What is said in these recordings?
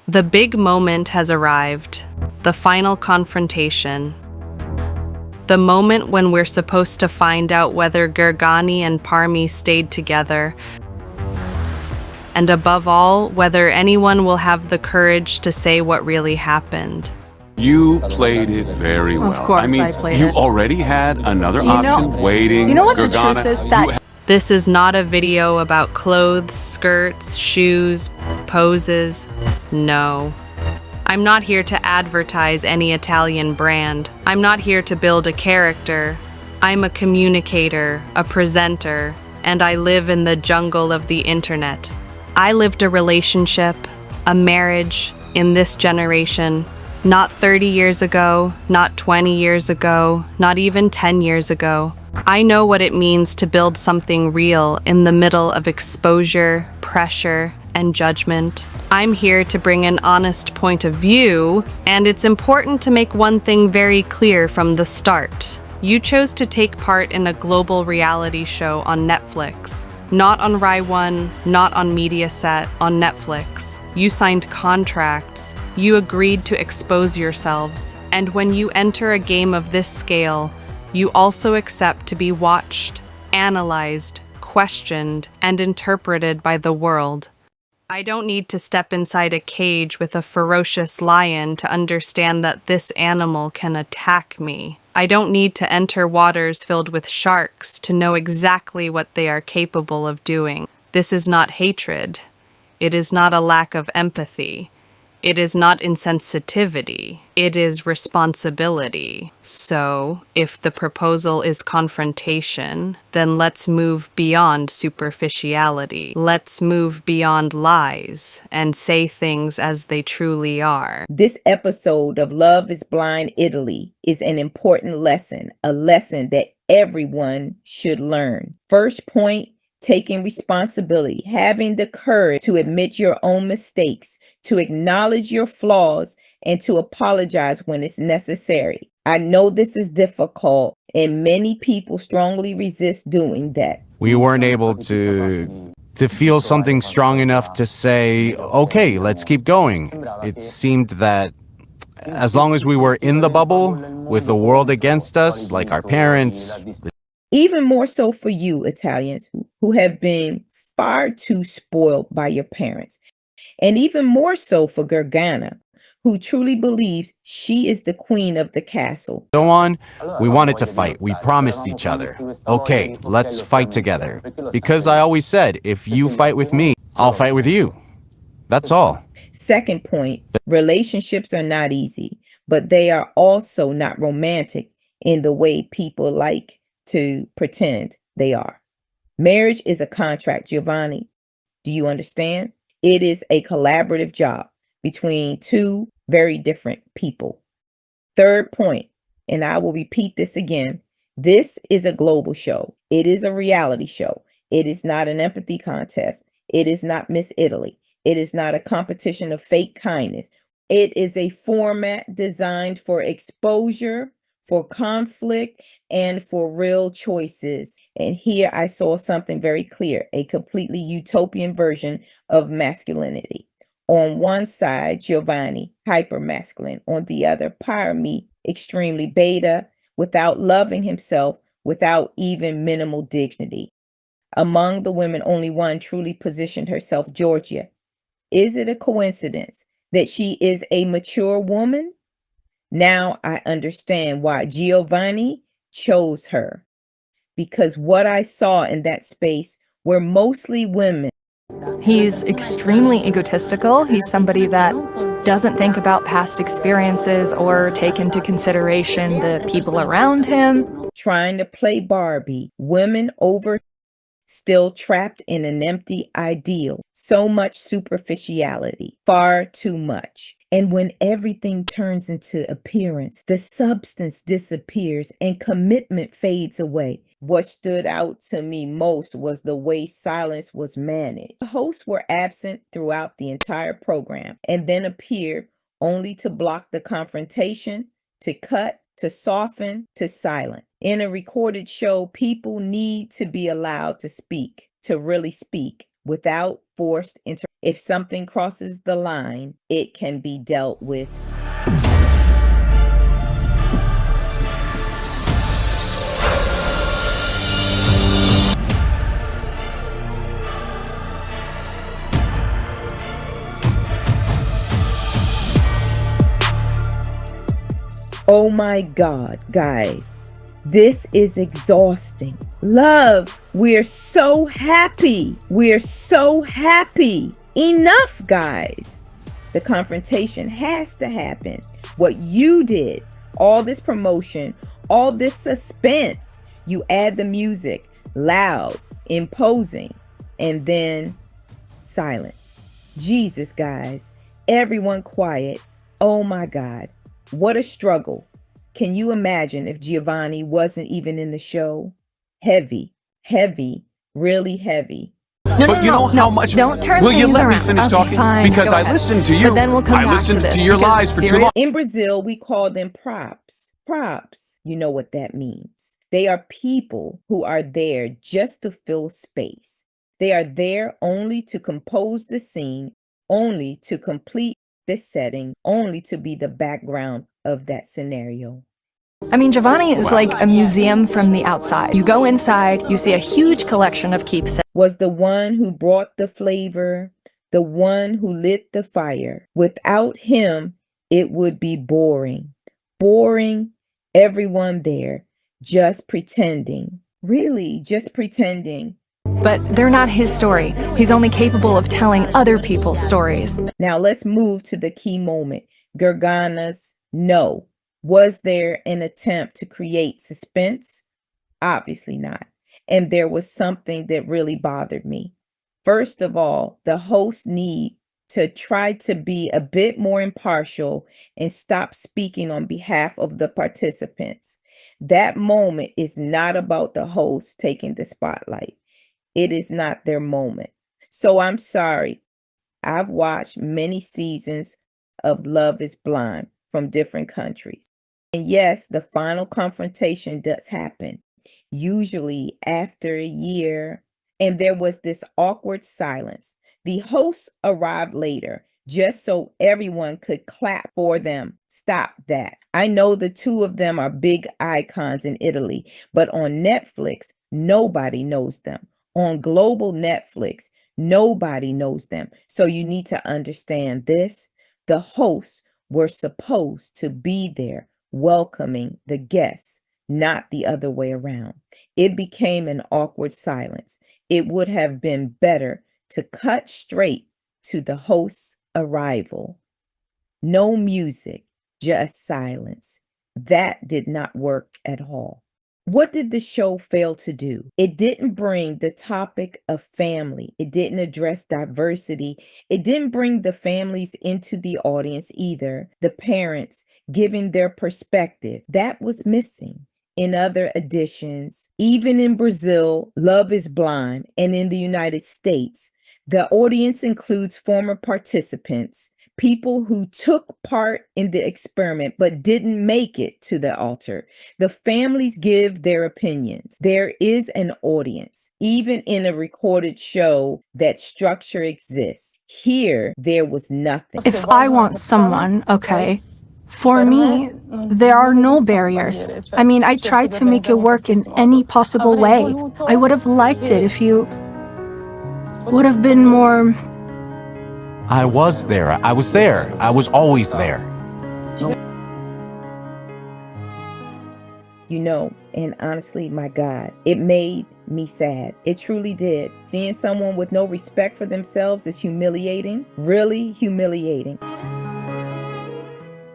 The big moment has arrived, the final confrontation. The moment when we're supposed to find out whether Gergani and Parmi stayed together, and above all, whether anyone will have the courage to say what really happened. You played it very well. Of course I played you it. already had another option waiting. You know what the Gergana, truth is? That This is not a video about clothes, skirts, shoes, poses. No. I'm not here to advertise any Italian brand. I'm not here to build a character. I'm a communicator, a presenter, and I live in the jungle of the internet. I lived a relationship, a marriage, in this generation. Not 30 years ago, not 20 years ago, not even 10 years ago. I know what it means to build something real in the middle of exposure, pressure, and judgment. I'm here to bring an honest point of view, and it's important to make one thing very clear from the start. You chose to take part in a global reality show on Netflix. Not on Rai One, not on Mediaset, on Netflix. You signed contracts. You agreed to expose yourselves. And when you enter a game of this scale, you also accept to be watched, analyzed, questioned, and interpreted by the world. I don't need to step inside a cage with a ferocious lion to understand that this animal can attack me. I don't need to enter waters filled with sharks to know exactly what they are capable of doing. This is not hatred. It is not a lack of empathy. It is not insensitivity. It is responsibility. So, if the proposal is confrontation, then let's move beyond superficiality. Let's move beyond lies and say things as they truly are. This episode of Love is Blind Italy is an important lesson, a lesson that everyone should learn. First point, taking responsibility, having the courage to admit your own mistakes, to acknowledge your flaws, and to apologize when it's necessary. I know this is difficult, and many people strongly resist doing that. We weren't able to feel something strong enough to say, okay, let's keep going. It seemed that as long as we were in the bubble with the world against us, like our parents, even more so for you, Italians, who have been far too spoiled by your parents. And even more so for Gergana, who truly believes she is the queen of the castle. so on, we wanted to fight. We promised each other, okay, let's fight together. Because I always said, if you fight with me, I'll fight with you. That's all. Second point, relationships are not easy, but they are also not romantic in the way people like to pretend they are. Marriage is a contract, Giovanni. Do you understand? It is a collaborative job between two very different people. Third point, and I will repeat this again, this is a global show. It is a reality show. It is not an empathy contest. It is not Miss Italy. It is not a competition of fake kindness. It is a format designed for exposure, for conflict, and for real choices. And here I saw something very clear, a completely utopian version of masculinity. On one side, Giovanni, hyper-masculine. On the other, Parmi, extremely beta, without loving himself, without even minimal dignity. Among the women, only one truly positioned herself, Georgia. Is it a coincidence that she is a mature woman? Now I understand why Giovanni chose her, because what I saw in that space were mostly women. he's extremely egotistical. He's somebody that doesn't think about past experiences or take into consideration the people around him. Trying to play Barbie, women over, still trapped in an empty ideal. So much superficiality, far too much. And when everything turns into appearance, the substance disappears and commitment fades away. What stood out to me most was the way silence was managed. The hosts were absent throughout the entire program and then appeared only to block the confrontation, to cut, to soften, to silence. In a recorded show, people need to be allowed to speak, to really speak. without forced If something crosses the line, it can be dealt with. Oh my God, guys, this is exhausting. Love, we're so happy. We're so happy. Enough, guys. The confrontation has to happen. What you did, all this promotion, all this suspense, you add the music, loud, imposing, and then silence. Jesus, guys, everyone quiet. Oh my God. What a struggle. Can you imagine if Giovanni wasn't even in the show? Heavy, really heavy. But you know how much. Don't turn Will you things let me around. finish Okay, talking? fine, Because go I ahead. listened to you. But then we'll come I back listened to this your because lies for too long. In Brazil, we call them props. Props, you know what that means. They are people who are there just to fill space. They are there only to compose the scene, only to complete the setting, only to be the background of that scenario. I mean, Giovanni is like a museum from the outside. You go inside, you see a huge collection of keepsakes. Was the one who brought the flavor, the one who lit the fire. Without him, it would be boring. Boring, everyone there, just pretending. Really, just pretending. But they're not his story. He's only capable of telling other people's stories. Now let's move to the key moment. Gergana's no. Was there an attempt to create suspense? Obviously not. And there was something that really bothered me. First of all, the hosts need to try to be a bit more impartial and stop speaking on behalf of the participants. That moment is not about the host taking the spotlight. It is not their moment. So I'm sorry. I've watched many seasons of Love is Blind from different countries. And yes, the final confrontation does happen, usually after a year. And there was this awkward silence. The hosts arrived later, just so everyone could clap for them. Stop that. I know the two of them are big icons in Italy, but on Netflix, nobody knows them. On global Netflix, nobody knows them. So you need to understand this. The hosts were supposed to be there welcoming the guests, not the other way around. It became an awkward silence. It would have been better to cut straight to the host's arrival. No music, just silence. That did not work at all. What did the show fail to do? It didn't bring the topic of family. It didn't address diversity. It didn't bring the families into the audience either. The parents giving their perspective. That was missing. In other editions, even in Brazil, Love is Blind, and in the United States, the audience includes former participants, people who took part in the experiment but didn't make it to the altar. The families give their opinions. There is an audience. Even in a recorded show, that structure exists. Here, there was nothing. If I want someone, okay, for me, there are no barriers. I mean, I tried to make it work in any possible way. I would have liked it if you would have been more... I was there. I was there. I was always there. You know, and honestly, my God, it made me sad. It truly did. Seeing someone with no respect for themselves is humiliating, really humiliating.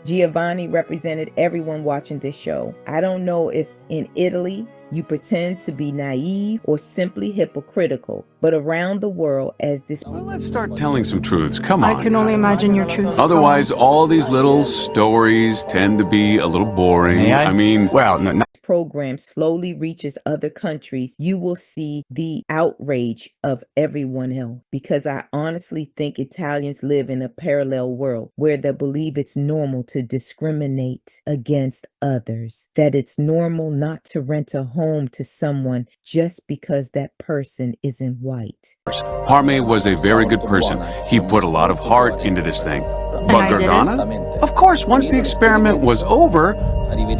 Giovanni represented everyone watching this show. I don't know if in Italy you pretend to be naive or simply hypocritical, but around the world as this... Well, let's start telling some truths. Come on. I can only imagine your truth. Otherwise, all these little stories tend to be a little boring. May I? I mean... Well, no. program slowly reaches other countries, you will see the outrage of everyone else. Because I honestly think Italians live in a parallel world where they believe it's normal to discriminate against others, that it's normal not to rent a home to someone just because that person isn't white. Parme was a very good person. He put a lot of heart into this thing. But I didn't? Gargana? Of course, once the experiment was over,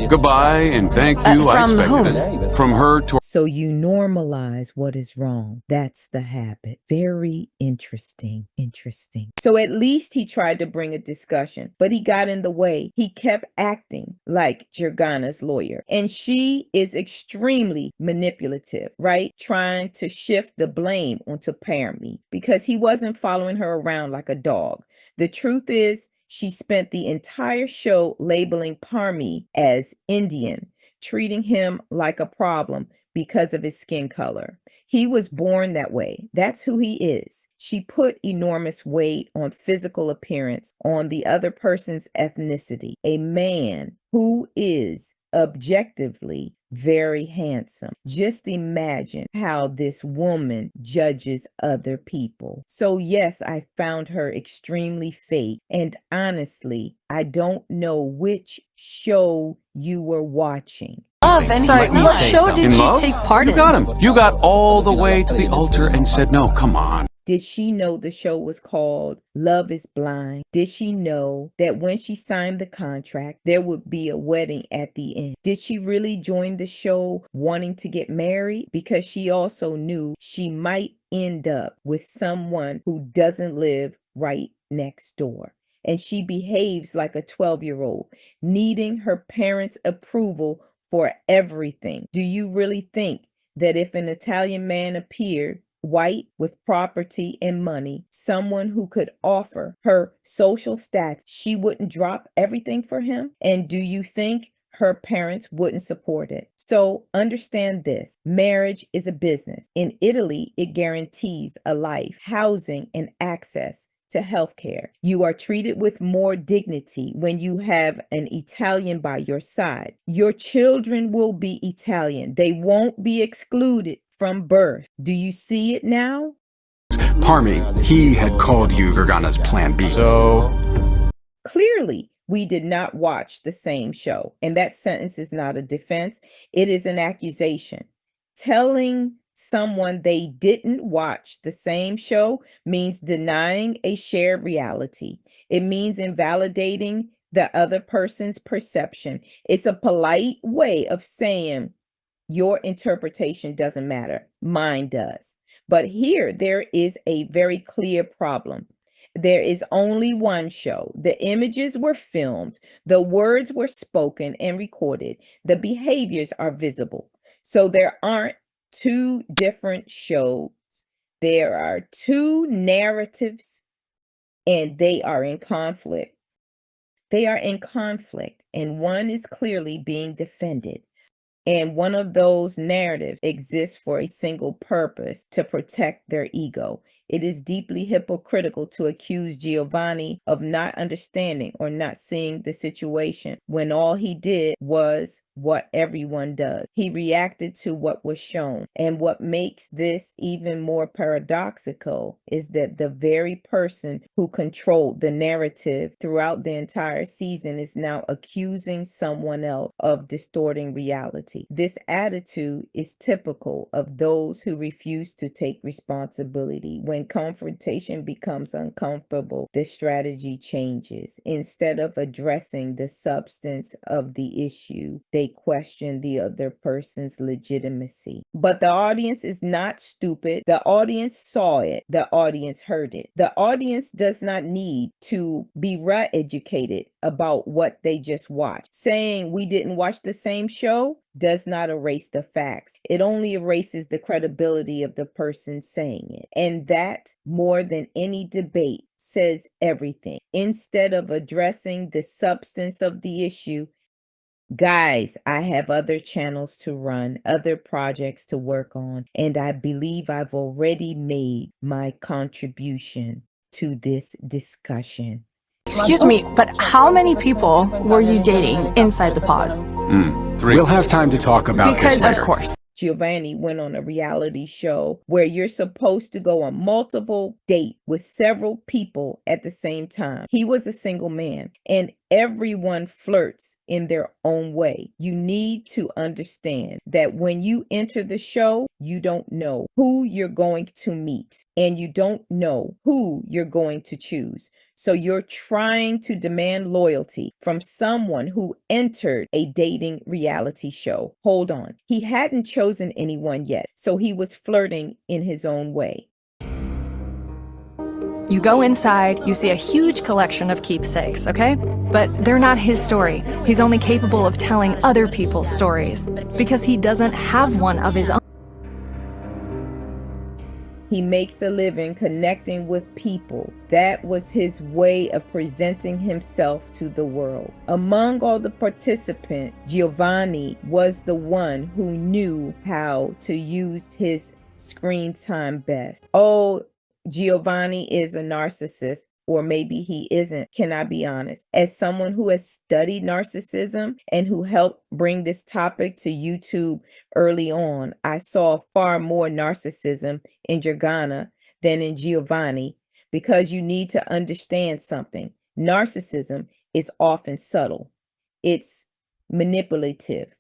goodbye and thank you, I From expected whom? it. From her to So you normalize what is wrong. That's the habit. Very interesting. Interesting. So at least he tried to bring a discussion, but he got in the way. He kept acting like Gergana's lawyer. And she is extremely manipulative, right? Trying to shift the blame onto Parme because he wasn't following her around like a dog. The truth is, she spent the entire show labeling Parme as Indian, treating him like a problem because of his skin color. He was born that way. That's who he is. She put enormous weight on physical appearance, on the other person's ethnicity. A man who is objectively very handsome. Just imagine how this woman judges other people. So yes, I found her extremely fake. And honestly, I don't know which show you were watching. Sorry, Let me what say show something. did in you love? take part You in? got him. You got all the way to the altar and said no. Come on. Did she know the show was called Love is Blind? Did she know that when she signed the contract, there would be a wedding at the end? Did she really join the show wanting to get married? Because she also knew she might end up with someone who doesn't live right next door. And she behaves like a 12-year-old, needing her parents' approval for everything. Do you really think that if an Italian man appeared white with property and money, someone who could offer her social stats, she wouldn't drop everything for him? And do you think her parents wouldn't support it? So understand this, marriage is a business. In Italy, it guarantees a life, housing, and access to healthcare. You are treated with more dignity when you have an Italian by your side. Your children will be Italian. They won't be excluded from birth. Do you see it now? Parme, he had called you Gargana's plan B. So, Clearly, we did not watch the same show. And that sentence is not a defense. It is an accusation. Telling someone they didn't watch the same show means denying a shared reality. It means invalidating the other person's perception. It's a polite way of saying your interpretation doesn't matter. Mine does. But here there is a very clear problem. There is only one show. The images were filmed. The words were spoken and recorded. The behaviors are visible. So there aren't two different shows. There are two narratives, and they are in conflict. They are in conflict, and one is clearly being defended. And one of those narratives exists for a single purpose, to protect their ego. It is deeply hypocritical to accuse Giovanni of not understanding or not seeing the situation when all he did was what everyone does. He reacted to what was shown. And what makes this even more paradoxical is that the very person who controlled the narrative throughout the entire season is now accusing someone else of distorting reality. This attitude is typical of those who refuse to take responsibility. When confrontation becomes uncomfortable, the strategy changes. Instead of addressing the substance of the issue, they question the other person's legitimacy. But the audience is not stupid. The audience saw it. The audience heard it. The audience does not need to be re-educated about what they just watched. Saying we didn't watch the same show does not erase the facts. It only erases the credibility of the person saying it. And that, more than any debate, says everything. Instead of addressing the substance of the issue, guys, I have other channels to run, other projects to work on, and I believe I've already made my contribution to this discussion. Excuse me, but how many people were you dating inside the pods? We'll have time to talk about Because, this later. of course. Giovanni went on a reality show where you're supposed to go on multiple dates with several people at the same time. He was a single man, and everyone flirts in their own way. You need to understand that when you enter the show, you don't know who you're going to meet, and you don't know who you're going to choose. So you're trying to demand loyalty from someone who entered a dating reality show. Hold on. He hadn't chosen anyone yet, so he was flirting in his own way. You go inside, you see a huge collection of keepsakes, okay? But they're not his story. He's only capable of telling other people's stories because he doesn't have one of his own. He makes a living connecting with people. That was his way of presenting himself to the world. Among all the participants, Giovanni was the one who knew how to use his screen time best. Oh, Giovanni is a narcissist, or maybe he isn't. Can I be honest? As someone who has studied narcissism and who helped bring this topic to YouTube early on, I saw far more narcissism in Gergana than in Giovanni, because you need to understand something. Narcissism is often subtle. It's manipulative.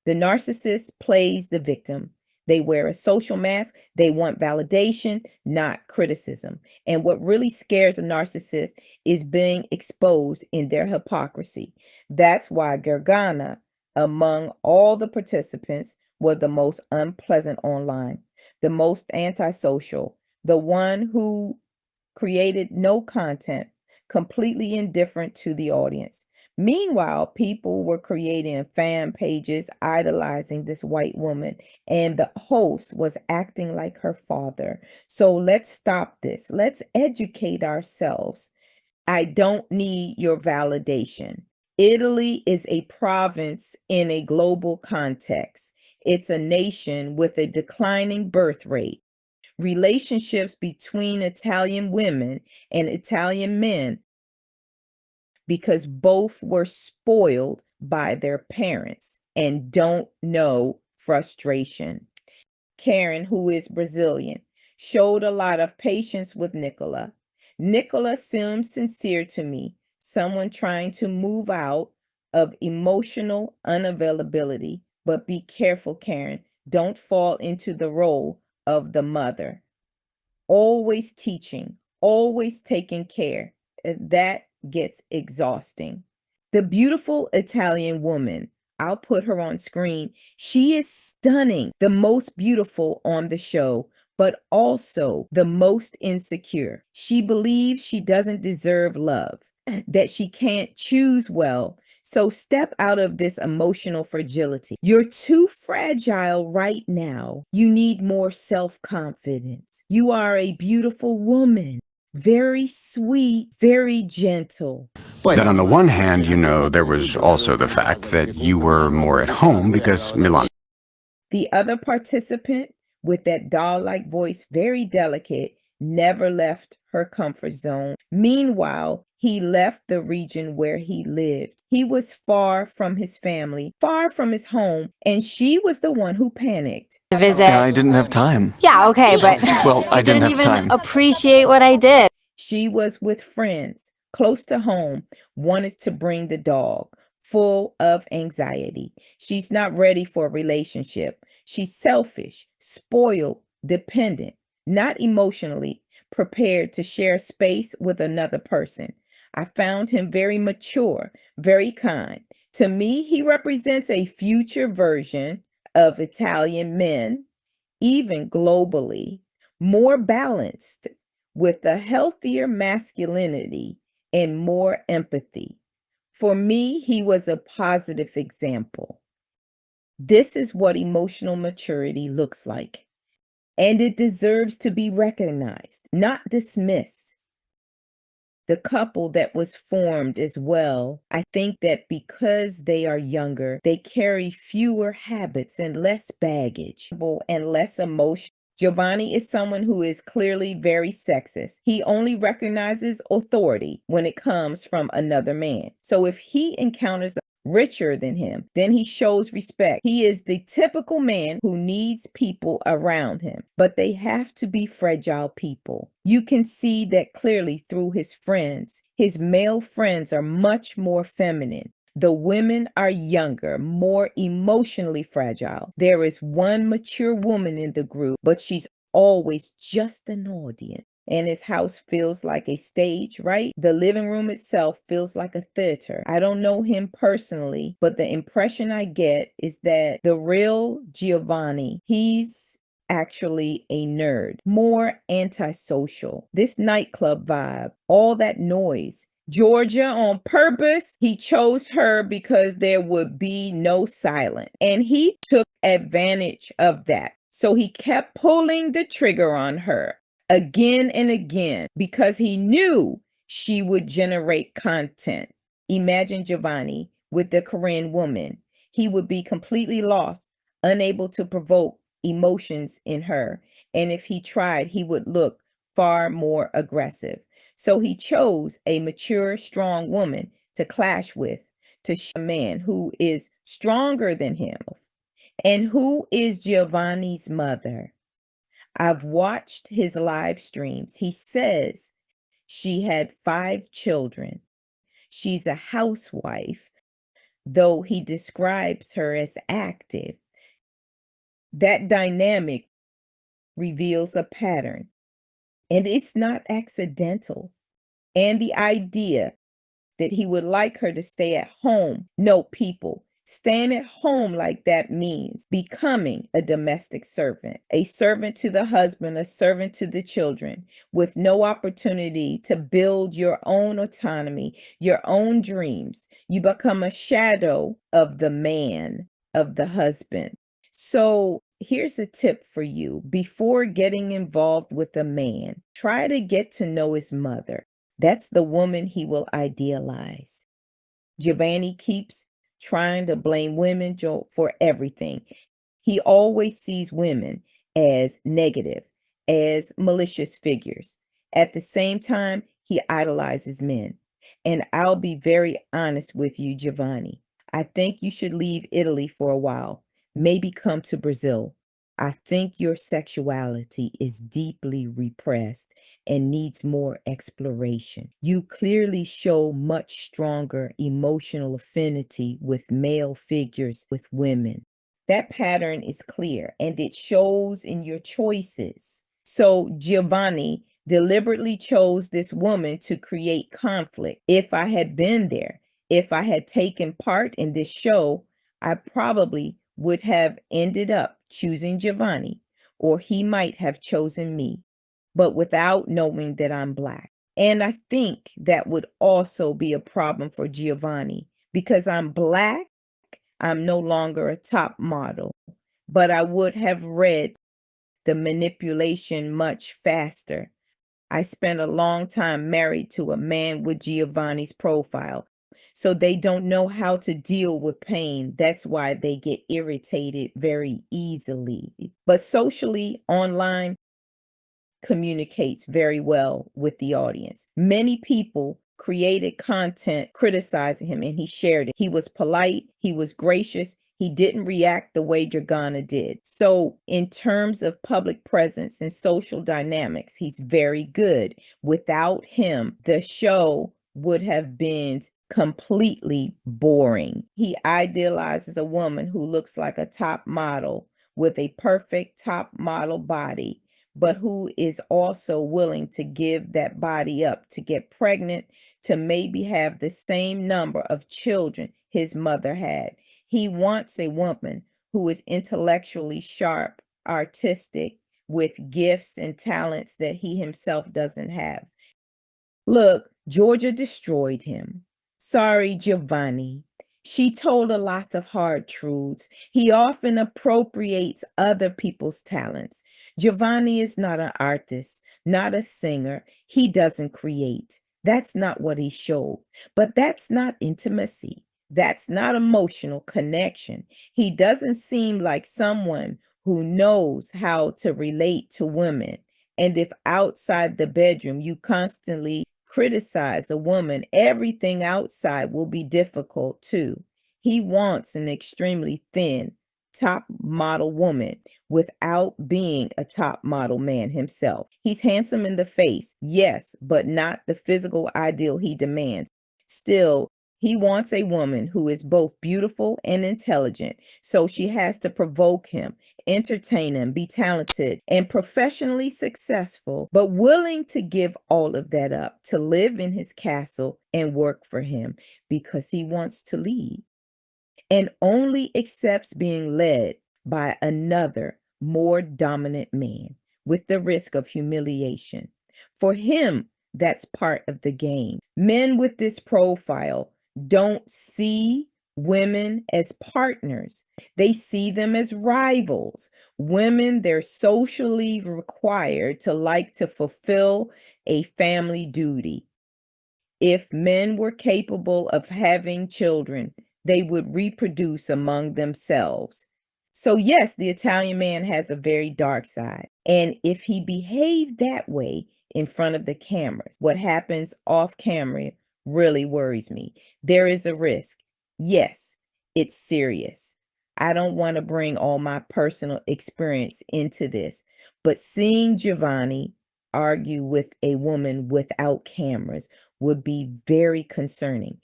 The narcissist plays the victim. They wear a social mask. They want validation, not criticism. And what really scares a narcissist is being exposed in their hypocrisy. That's why Gergana, among all the participants, was the most unpleasant online, the most antisocial, the one who created no content, completely indifferent to the audience. Meanwhile, people were creating fan pages idolizing this white woman, and the host was acting like her father. So let's stop this. Let's educate ourselves. I don't need your validation. Italy is a province in a global context. It's a nation with a declining birth rate. Relationships between Italian women and Italian men, because both were spoiled by their parents and don't know frustration. Karen, who is Brazilian, showed a lot of patience with Nicola. Nicola seemed sincere to me, someone trying to move out of emotional unavailability. But be careful, Karen. Don't fall into the role of the mother. Always teaching, always taking care. That gets exhausting. The beautiful Italian woman, I'll put her on screen. She is stunning, the most beautiful on the show, but also the most insecure. She believes she doesn't deserve love, that she can't choose well. So step out of this emotional fragility. You're too fragile right now. You need more self-confidence. You are a beautiful woman. Very sweet, very gentle. Then on the one hand, there was also the fact that you were more at home because Milan. The other participant, with that doll-like voice, very delicate, never left her comfort zone. Meanwhile, he left the region where he lived. He was far from his family, far from his home, and she was the one who panicked. Visit. Yeah, I didn't have time. Yeah, okay, but Well, I didn't have even time. appreciate what I did. She was with friends, close to home, wanted to bring the dog, full of anxiety. She's not ready for a relationship. She's selfish, spoiled, dependent, not emotionally prepared to share space with another person. I found him very mature, very kind. To me, he represents a future version of Italian men, even globally, more balanced, with a healthier masculinity and more empathy. For me, he was a positive example. This is what emotional maturity looks like, and it deserves to be recognized, not dismissed. The couple that was formed as well, I think that because they are younger, they carry fewer habits and less baggage and less emotion. Giovanni is someone who is clearly very sexist. He only recognizes authority when it comes from another man. So if he encounters richer than him, then he shows respect. He is the typical man who needs people around him, but they have to be fragile people. You can see that clearly through his friends. His male friends are much more feminine. The women are younger, more emotionally fragile. There is one mature woman in the group, but she's always just an audience. And his house feels like a stage, right? The living room itself feels like a theater. I don't know him personally, but the impression I get is that the real Giovanni, he's actually a nerd, more antisocial. This nightclub vibe, all that noise. Georgia on purpose, he chose her because there would be no silence. And he took advantage of that. So he kept pulling the trigger on her again and again because he knew she would generate content. Imagine Giovanni with the Korean woman. He would be completely lost, unable to provoke emotions in her. And if he tried, he would look far more aggressive. So he chose a mature, strong woman to clash with, to show a man who is stronger than him. And who is Giovanni's mother? I've watched his live streams. He says she had 5 children. She's a housewife, though he describes her as active. That dynamic reveals a pattern, and it's not accidental. And the idea that he would like her to stay at home. No, people. Staying at home like that means becoming a domestic servant, a servant to the husband, a servant to the children, with no opportunity to build your own autonomy, your own dreams. You become a shadow of the man, of the husband. So here's a tip for you. Before getting involved with a man, try to get to know his mother. That's the woman he will idealize. Giovanni keeps trying to blame women for everything. He always sees women as negative, as malicious figures. At the same time, he idolizes men. And I'll be very honest with you, Giovanni. I think you should leave Italy for a while. Maybe come to Brazil. I think your sexuality is deeply repressed and needs more exploration. You clearly show much stronger emotional affinity with male figures with women. That pattern is clear and it shows in your choices. So Giovanni deliberately chose this woman to create conflict. If I had been there, if I had taken part in this show, I probably would have ended up choosing Giovanni, or he might have chosen me, but without knowing that I'm Black. And I think that would also be a problem for Giovanni because I'm Black. I'm no longer a top model, but I would have read the manipulation much faster. I spent a long time married to a man with Giovanni's profile. So they don't know how to deal with pain. That's why they get irritated very easily. But socially, online communicates very well with the audience. Many people created content criticizing him and he shared it. He was polite. He was gracious. He didn't react the way Dragana did. So in terms of public presence and social dynamics, he's very good. Without him, the show would have been completely boring. He idealizes a woman who looks like a top model with a perfect top model body, but who is also willing to give that body up, to get pregnant, to maybe have the same number of children his mother had. He wants a woman who is intellectually sharp, artistic, with gifts and talents that he himself doesn't have. Look, Georgia destroyed him. Sorry, Giovanni. She told a lot of hard truths. He often appropriates other people's talents. Giovanni is not an artist, not a singer. He doesn't create. That's not what he showed. But that's not intimacy. That's not emotional connection. He doesn't seem like someone who knows how to relate to women. And if outside the bedroom you constantly criticize a woman, everything outside will be difficult too. He wants an extremely thin, top model woman without being a top model man himself. He's handsome in the face, yes, but not the physical ideal he demands. Still, he wants a woman who is both beautiful and intelligent, so she has to provoke him, entertain him, be talented, and professionally successful, but willing to give all of that up to live in his castle and work for him because he wants to lead, and only accepts being led by another, more dominant man with the risk of humiliation. For him, that's part of the game. Men with this profile don't see women as partners. They see them as rivals. Women they're socially required to like to fulfill a family duty. If men were capable of having children, they would reproduce among themselves. So yes, the Italian man has a very dark side. And if he behaved that way in front of the cameras, what happens off camera really worries me. There is a risk. Yes, it's serious. I don't want to bring all my personal experience into this, but seeing Giovanni argue with a woman without cameras would be very concerning.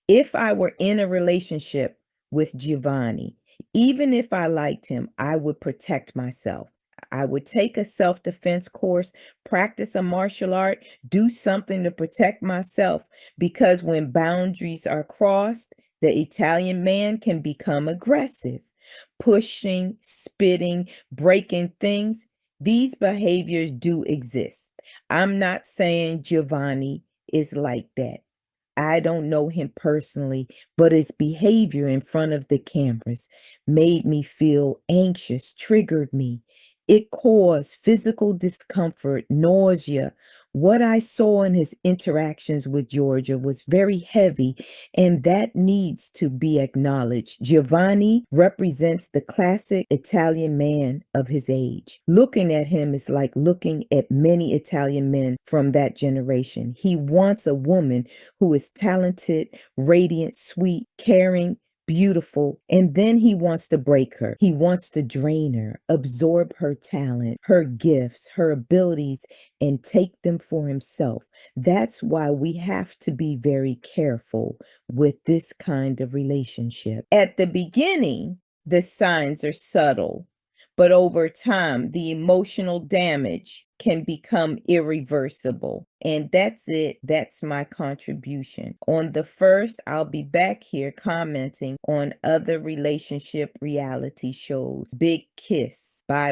If I were in a relationship with Giovanni, even if I liked him, I would protect myself. I would take a self-defense course, practice a martial art, do something to protect myself, because when boundaries are crossed, the Italian man can become aggressive, pushing, spitting, breaking things. These behaviors do exist. I'm not saying Giovanni is like that. I don't know him personally, but his behavior in front of the cameras made me feel anxious, triggered me. It caused physical discomfort, nausea. What I saw in his interactions with Georgia was very heavy, and that needs to be acknowledged. Giovanni represents the classic Italian man of his age. Looking at him is like looking at many Italian men from that generation. He wants a woman who is talented, radiant, sweet, caring, beautiful, and then he wants to break her. He wants to drain her, absorb her talent, her gifts, her abilities, and take them for himself. That's why we have to be very careful with this kind of relationship. At the beginning, the signs are subtle, but over time, the emotional damage can become irreversible. And that's it. That's my contribution. On the first, I'll be back here commenting on other relationship reality shows. Big kiss. Bye.